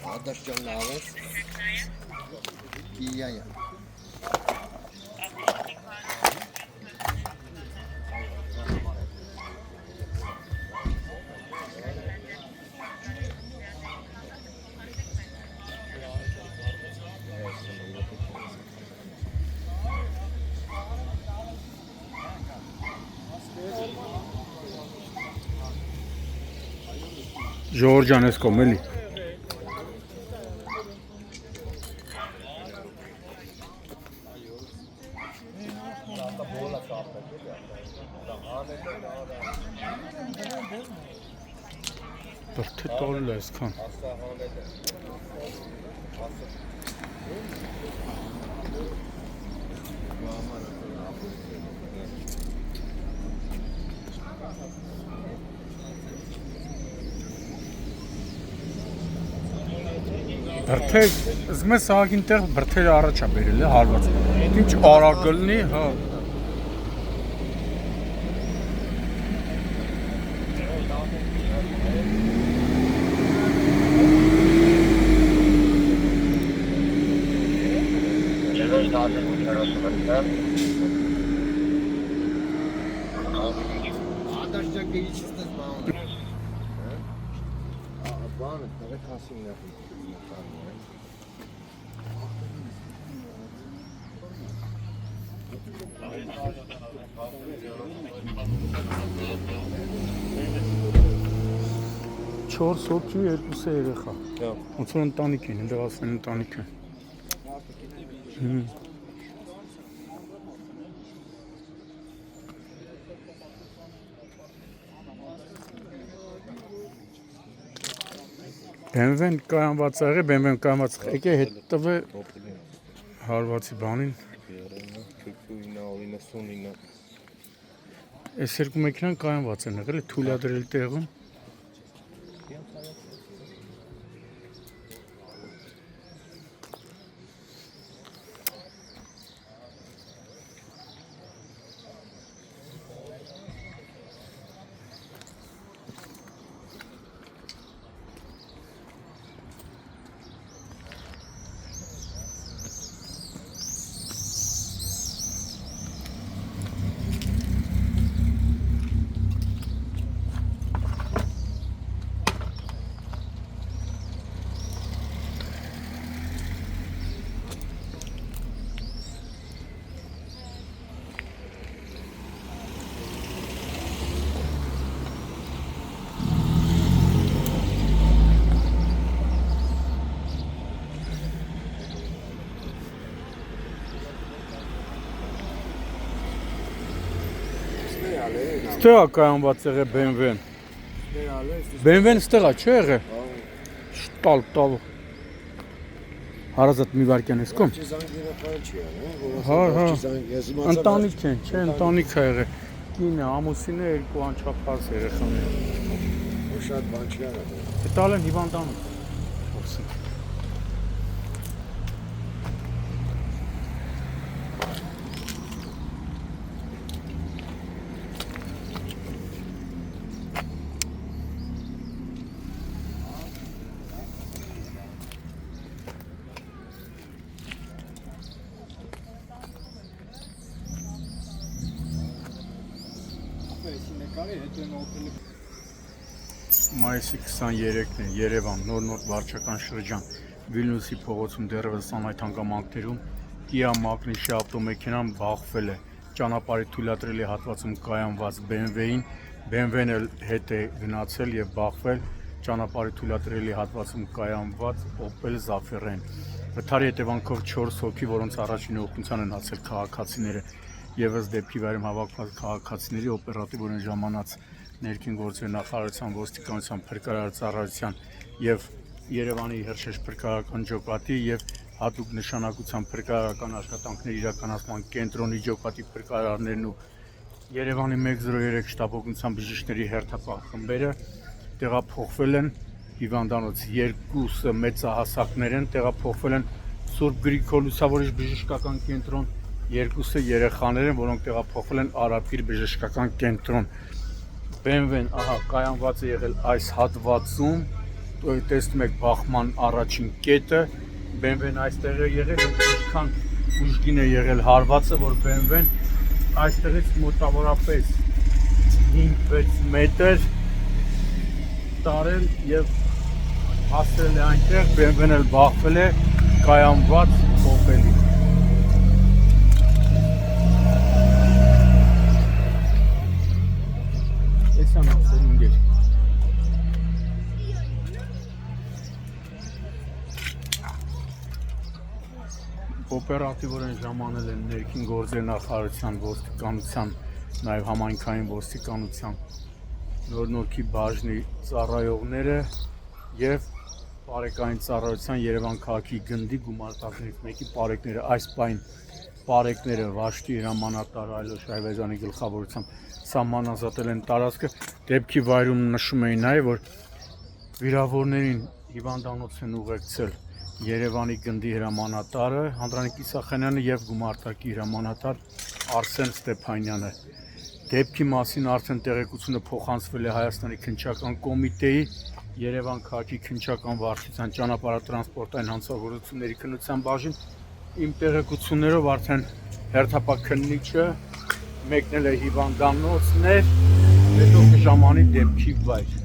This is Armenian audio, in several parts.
Adaşcan Lavas. Kiyaya. Georgian Escomeli. Բրդի տորել է այսքան։ Բրդե, զգում ես աղագին տեղ բրդերը առաջ է բերել է հարված։ Ինչ արագլնի, հա։ Adaşcan geçişte bağlı. Bağlı, tabii kasım yapıyor. Չոր սոկի երկուսը երեխա։ Ոնց որ ընտանիք են, այնտեղ ասեն ընտանիք են։ BMW-ն կայանված եղե, BMW-ն կայանված եկե հետ տվե հարվածի բանին։ Այս երկու մեքենան կայանված են եղել, թույլատրել տեղում։ Ստեղ է կայանված եղե BMW-ն։ BMW-ն ստեղ է, չէ եղե։ Շտալ։ Հարազատ մի վարկյան ես կոմ։ Հա։ Ընտանիք են, չէ, ընտանիք է եղե։ Կինը, ամուսինը, երկու անչափահաս երեխաներ։ Շատ բան չի եղել։ Տալ են հիվանդանում։ Մայիսի 23-ն է, Երևան, նոր վարչական շրջան, Վիլնյուսի փողոցում դեռևս անհայտ հանգամանքներում Kia Magnishi ավտոմեքենան բախվել է, ճանապարհի թույլատրելի հատվածում կայանված BMW-ին, BMW-ն էլ հետ է գնացել եւ բախվել, ճանապարհի թույլատրելի հատվածում կայանված Opel Zafira-ին։ Վթարի հետևանքով 4 հոգի, որոնց առաջին օգնության են հասել քաղաքացիները, եւս դեպքի վայրում հավաքված քաղաքացիների օպերատիվորեն ժամանած ներքին գործերի նախարարության ոստիկանության փրկարար ծառայության եւ Երևանի Հրշեջ փրկարարական ջոկատի եւ հատուկ նշանակության փրկարարական աշխատանքների իրականացման կենտրոնի ջոկատի փրկարարներն ու Երևանի 103 շտապօգնության բժիշկների հերթապահ խմբերը տեղափոխվել են հիվանդանոց, երկուսը մեծահասակներ են, տեղափոխվել են Սուրբ Գրիգոր Լուսավորիչ բժշկական կենտրոն, երկուսը երեխաներ են, որոնք տեղափոխվել են Արաբգիր բժշկական կենտրոն։ BMW-ն ահա կայանված է եղել այս հատվածում, տեսնում եք բախման առաջին կետը, BMW-ն այստեղ է եղել, ինչքան ուժգին է եղել հարվածը, որ BMW-ն այստեղից մոտավորապես 5-6 մետր տարել և հասել է այնտեղ, BMW-ն էլ բախվել է կայանված Opel-ի։ Էսան ասել ինգեր։ Օպերատիվորեն ժամանել են ներքին գործերի նախարարության, ոստիկանության, նաև համայնքային ոստիկանության նոր-նորքի բաժնի ծառայողները և Պարեկային ծառայության Երևան քաղաքի գնդի գումարտակներից մեկի պարեկները, այս պայն պարեկները Վաշտի հրամանատար Այլոշ Այվազյանի գլխավորությամբ սահմանազատել են տարածքը, դեպքի վայրում նշում էին նաև, որ վիրավորներին հիվանդանոց են ուղեկցել Երևանի գնդի հրամանատարը Անդրանիկ Իսախանյանը և գումարտակի հրամանատար Արսեն Ստեփանյանը։ Դեպքի մասին արդեն տեղեկությունը փոխանցվել է Հայաստանի քննչական կոմիտեի, Երևան քաղաքի քննչական վարչության ճանապարհատրանսպորտային հանցագործությունների քննության բաժին։ Իմ տեղեկություններով արդեն հերթապահ քննիչը մեկնել է հիվանդանոցներ, հետո կժամանի դեպքի վայր։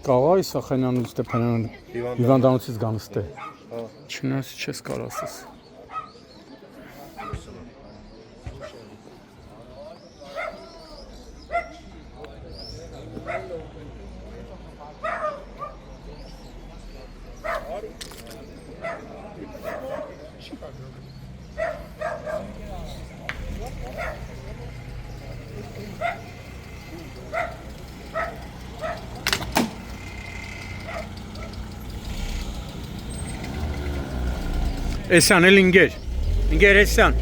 Կարող է Իսախանյանն ու Ստեփանյանը հիվանդանոցից գան ստե։ Չնայած չես կարող ասես։ Էսան էլ ինգեր էսան։